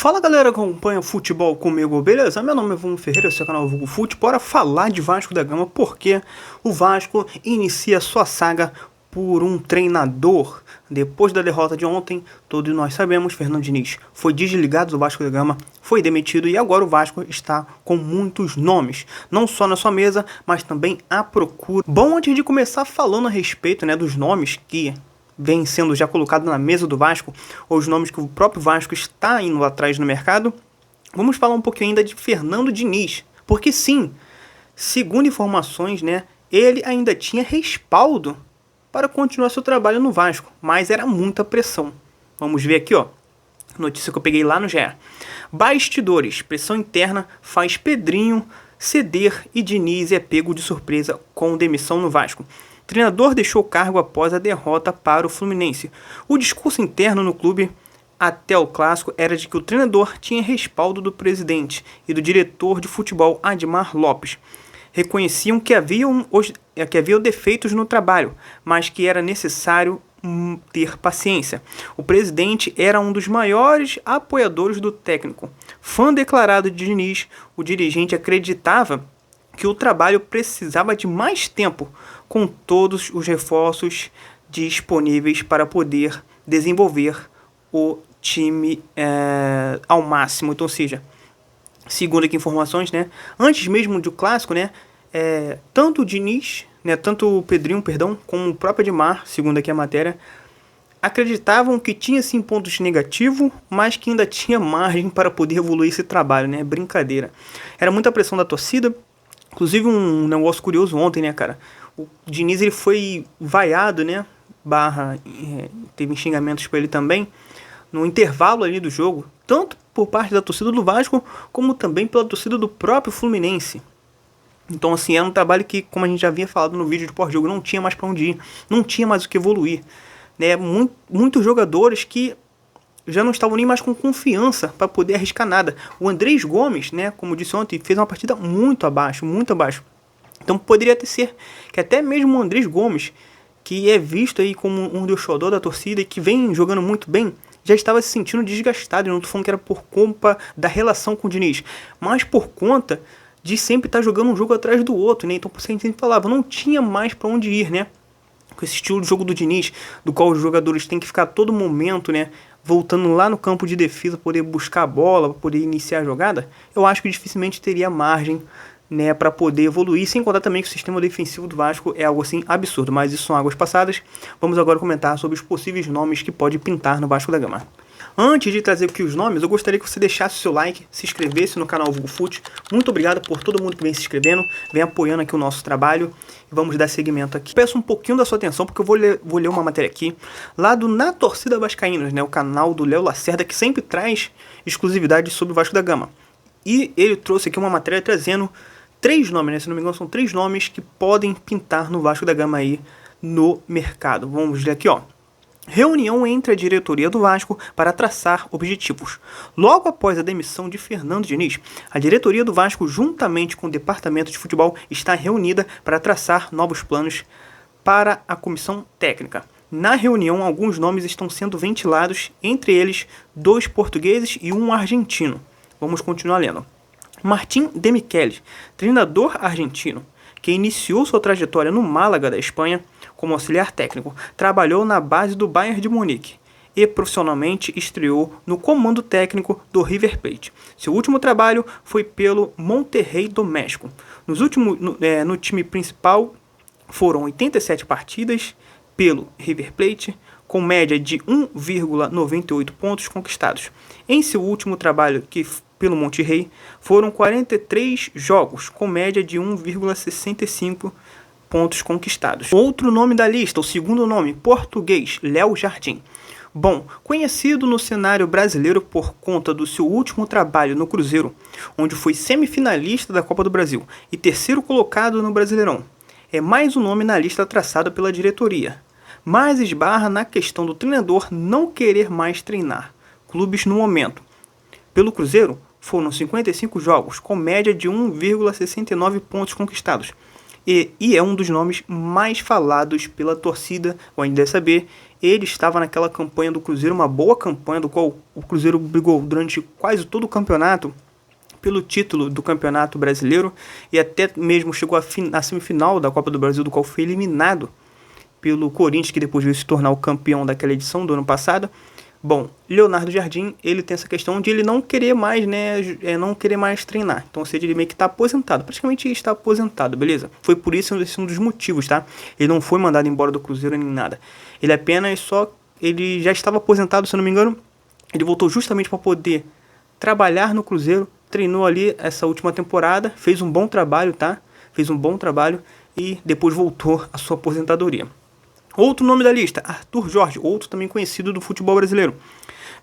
Fala galera que acompanha futebol comigo, beleza? Meu nome é Vamos Ferreira, seu canal Vulgo Fute. Bora falar de Vasco da Gama, porque o Vasco inicia sua saga por um treinador. Depois da derrota de ontem, todos nós sabemos, Fernando Diniz foi desligado do Vasco da Gama, foi demitido e agora o Vasco está com muitos nomes, não só na sua mesa, mas também à procura. Bom, antes de começar falando a respeito, dos nomes que vem sendo já colocado na mesa do Vasco, ou os nomes que o próprio Vasco está indo atrás no mercado, vamos falar um pouquinho ainda de Fernando Diniz. Porque sim, segundo informações, ele ainda tinha respaldo para continuar seu trabalho no Vasco, mas era muita pressão. Vamos ver aqui, notícia que eu peguei lá no GE. Bastidores, pressão interna faz Pedrinho ceder e Diniz é pego de surpresa com demissão no Vasco. O treinador deixou o cargo após a derrota para o Fluminense. O discurso interno no clube até o clássico era de que o treinador tinha respaldo do presidente e do diretor de futebol Admar Lopes. Reconheciam que haviam defeitos no trabalho, mas que era necessário ter paciência. O presidente era um dos maiores apoiadores do técnico. Fã declarado de Diniz, o dirigente acreditava que o trabalho precisava de mais tempo, com todos os reforços disponíveis para poder desenvolver o time ao máximo. Então, ou seja, segundo aqui informações, antes mesmo do clássico, tanto o Diniz, tanto o Pedrinho, como o próprio Admar, segundo aqui a matéria, acreditavam que tinha sim pontos negativos, mas que ainda tinha margem para poder evoluir esse trabalho, Brincadeira. Era muita pressão da torcida. Inclusive um negócio curioso ontem, cara. O Diniz ele foi vaiado, teve xingamentos para ele também, no intervalo ali do jogo, tanto por parte da torcida do Vasco, como também pela torcida do próprio Fluminense. Então, assim, era um trabalho que, como a gente já havia falado no vídeo de pós-jogo, não tinha mais para onde ir, não tinha mais o que evoluir. Muitos jogadores que já não estavam nem mais com confiança para poder arriscar nada. O Andrés Gomes, como disse ontem, fez uma partida muito abaixo, muito abaixo. Então poderia ser que até mesmo o Andrés Gomes, que é visto aí como um dos xodó da torcida e que vem jogando muito bem, já estava se sentindo desgastado. Eu não estou falando que era por culpa da relação com o Diniz, mas por conta de sempre estar jogando um jogo atrás do outro, Então a gente sempre falava, não tinha mais para onde ir, Com esse estilo de jogo do Diniz, do qual os jogadores têm que ficar a todo momento, voltando lá no campo de defesa, poder buscar a bola, para poder iniciar a jogada, eu acho que dificilmente teria margem, para poder evoluir, sem contar também que o sistema defensivo do Vasco é algo assim absurdo, mas isso são águas passadas. Vamos agora comentar sobre os possíveis nomes que pode pintar no Vasco da Gama. Antes de trazer aqui os nomes, eu gostaria que você deixasse o seu like, se inscrevesse no canal Vulgo Fute. Muito obrigado por todo mundo que vem se inscrevendo, vem apoiando aqui o nosso trabalho. E vamos dar seguimento aqui. Peço um pouquinho da sua atenção, porque eu vou ler uma matéria aqui, lá do Na Torcida Vascaínos, o canal do Léo Lacerda, que sempre traz exclusividade sobre o Vasco da Gama. E ele trouxe aqui uma matéria trazendo 3 nomes, se não me engano são 3 nomes que podem pintar no Vasco da Gama aí no mercado. Vamos ler aqui, Reunião entre a diretoria do Vasco para traçar objetivos. Logo após a demissão de Fernando Diniz, a diretoria do Vasco, juntamente com o departamento de futebol, está reunida para traçar novos planos para a comissão técnica. Na reunião, alguns nomes estão sendo ventilados, entre eles 2 portugueses e 1 argentino. Vamos continuar lendo. Martín de Michelis, treinador argentino, que iniciou sua trajetória no Málaga da Espanha como auxiliar técnico, trabalhou na base do Bayern de Munique e profissionalmente estreou no comando técnico do River Plate. Seu último trabalho foi pelo Monterrey do México. No time principal foram 87 partidas pelo River Plate, com média de 1,98 pontos conquistados. Em seu último trabalho, pelo Monterrey, foram 43 jogos, com média de 1,65 pontos conquistados. Outro nome da lista, o segundo nome, português, Léo Jardim. Bom, conhecido no cenário brasileiro por conta do seu último trabalho no Cruzeiro, onde foi semifinalista da Copa do Brasil e terceiro colocado no Brasileirão. É mais um nome na lista traçada pela diretoria, mas esbarra na questão do treinador não querer mais treinar clubes no momento. Pelo Cruzeiro, foram 55 jogos, com média de 1,69 pontos conquistados. E é um dos nomes mais falados pela torcida. Ou ainda deve saber, ele estava naquela campanha do Cruzeiro, uma boa campanha, do qual o Cruzeiro brigou durante quase todo o campeonato pelo título do Campeonato Brasileiro e até mesmo chegou à semifinal da Copa do Brasil, do qual foi eliminado pelo Corinthians, que depois veio se tornar o campeão daquela edição do ano passado. Bom, Leonardo Jardim, ele tem essa questão de ele não querer mais, né, não querer mais treinar. Então, ou seja, ele meio que está aposentado, praticamente está aposentado, beleza? Foi por isso esse um dos motivos, tá? Ele não foi mandado embora do Cruzeiro nem nada. Ele apenas ele já estava aposentado, se eu não me engano. Ele voltou justamente para poder trabalhar no Cruzeiro, treinou ali essa última temporada, fez um bom trabalho, tá? Fez um bom trabalho e depois voltou à sua aposentadoria. Outro nome da lista, Arthur Jorge, outro também conhecido do futebol brasileiro.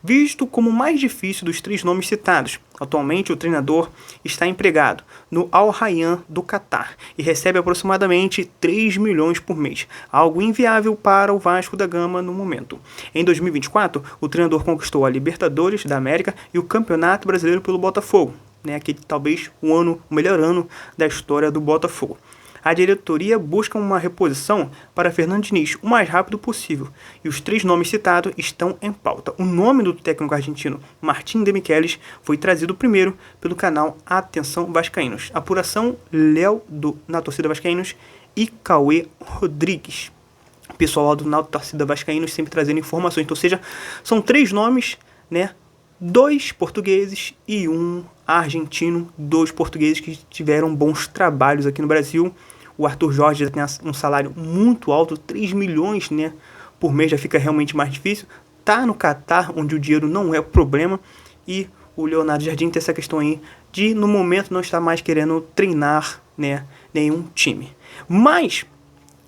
Visto como o mais difícil dos 3 nomes citados, atualmente o treinador está empregado no Al Rayyan do Catar e recebe aproximadamente 3 milhões por mês, algo inviável para o Vasco da Gama no momento. Em 2024, o treinador conquistou a Libertadores da América e o Campeonato Brasileiro pelo Botafogo, né, aquele talvez o melhor ano da história do Botafogo. A diretoria busca uma reposição para Fernando Diniz o mais rápido possível, e os 3 nomes citados estão em pauta. O nome do técnico argentino Martín de Michelis foi trazido primeiro pelo canal Atenção Vascaínos. Apuração Léo na torcida Vascaínos e Cauê Rodrigues. O pessoal lá na torcida Vascaínos sempre trazendo informações. Então, ou seja, são 3 nomes, né? 2 portugueses e 1 argentino, 2 portugueses que tiveram bons trabalhos aqui no Brasil. O Arthur Jorge já tem um salário muito alto, 3 milhões, né, por mês, já fica realmente mais difícil. Tá no Catar, onde o dinheiro não é o problema. E o Leonardo Jardim tem essa questão aí de, no momento, não estar mais querendo treinar, né, nenhum time. Mas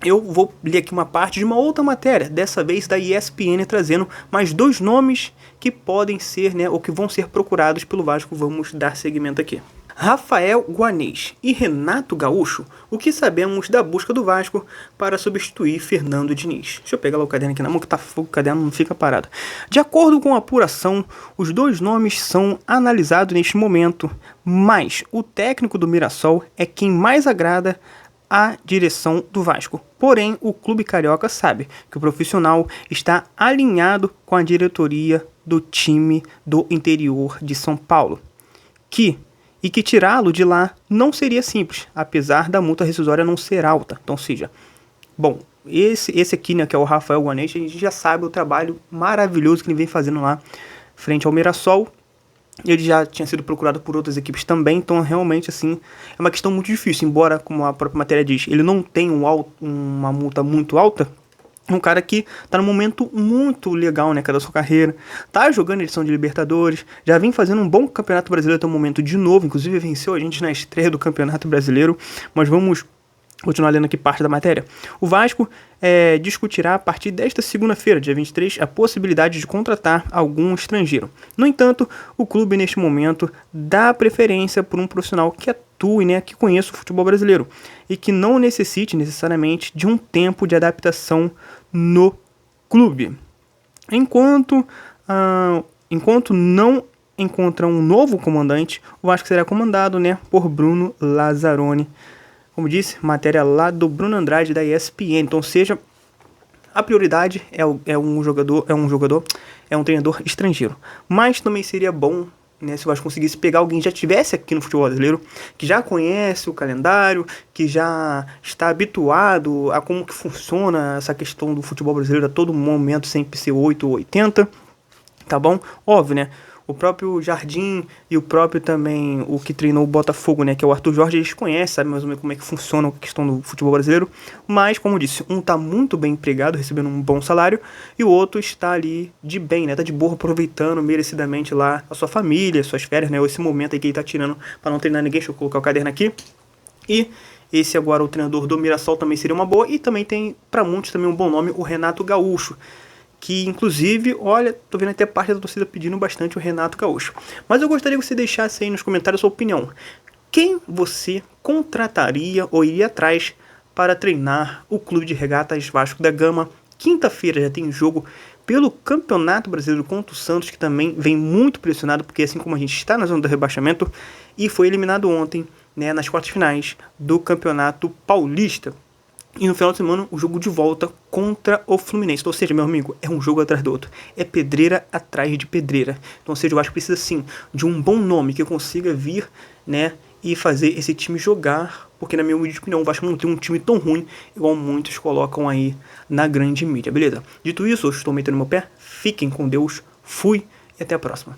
eu vou ler aqui uma parte de uma outra matéria, dessa vez da ESPN, trazendo mais 2 nomes que podem ser, né, ou que vão ser procurados pelo Vasco. Vamos dar seguimento aqui. Rafael Guanês e Renato Gaúcho, o que sabemos da busca do Vasco para substituir Fernando Diniz? Deixa eu pegar lá o caderno aqui na mão, que tá fogo, o caderno não fica parado. De acordo com a apuração, os 2 nomes são analisados neste momento, mas o técnico do Mirassol é quem mais agrada a direção do Vasco. Porém, o clube carioca sabe que o profissional está alinhado com a diretoria do time do interior de São Paulo, que tirá-lo de lá não seria simples, apesar da multa rescisória não ser alta. Então, seja, bom, esse aqui, né, que é o Rafael Guanês, a gente já sabe o trabalho maravilhoso que ele vem fazendo lá frente ao Mirassol. Ele já tinha sido procurado por outras equipes também, então realmente assim é uma questão muito difícil. Embora, como a própria matéria diz, ele não tem uma multa muito alta, um cara que tá num momento muito legal, né, da sua carreira, tá jogando edição de Libertadores, já vem fazendo um bom Campeonato Brasileiro até o momento de novo, inclusive venceu a gente na estreia do Campeonato Brasileiro. Mas vamos continuar lendo aqui parte da matéria. O Vasco discutirá a partir desta segunda-feira, dia 23, a possibilidade de contratar algum estrangeiro. No entanto, o clube neste momento dá preferência por um profissional que atue, né, que conheça o futebol brasileiro e que não necessite necessariamente de um tempo de adaptação no clube. Enquanto não encontra um novo comandante, o Vasco será comandado, né, por Bruno Lazzaroni. Como disse, matéria lá do Bruno Andrade da ESPN. Então, seja, a prioridade é um treinador estrangeiro. Mas também seria bom, né, se o Vasco conseguisse pegar alguém que já estivesse aqui no futebol brasileiro, que já conhece o calendário, que já está habituado a como que funciona essa questão do futebol brasileiro a todo momento, sempre ser 8 ou 80, tá bom? Óbvio, né? O próprio Jardim e o próprio também, o que treinou o Botafogo, né, que é o Arthur Jorge, eles conhecem, sabe mais ou menos como é que funciona a questão do futebol brasileiro. Mas, como eu disse, um tá muito bem empregado, recebendo um bom salário, e o outro está ali de bem, né, tá de boa, aproveitando merecidamente lá a sua família, suas férias, né, esse momento aí que ele tá tirando para não treinar ninguém. Deixa eu colocar o caderno aqui. E esse agora, o treinador do Mirassol, também seria uma boa, e também tem, para muitos, também um bom nome, o Renato Gaúcho, que inclusive, olha, tô vendo até parte da torcida pedindo bastante o Renato Gaúcho. Mas eu gostaria que você deixasse aí nos comentários a sua opinião. Quem você contrataria ou iria atrás para treinar o Clube de Regatas Vasco da Gama? Quinta-feira já tem jogo pelo Campeonato Brasileiro contra o Santos, que também vem muito pressionado, porque assim como a gente está na zona do rebaixamento e foi eliminado ontem né, nas quartas finais do Campeonato Paulista. E no final de semana, o jogo de volta contra o Fluminense. Então, ou seja, meu amigo, é um jogo atrás do outro. É pedreira atrás de pedreira. Então, ou seja, eu acho que precisa, sim, de um bom nome que consiga vir, né, e fazer esse time jogar. Porque, na minha humilde opinião, o Vasco não tem um time tão ruim, igual muitos colocam aí na grande mídia, beleza? Dito isso, eu estou metendo meu pé. Fiquem com Deus. Fui e até a próxima.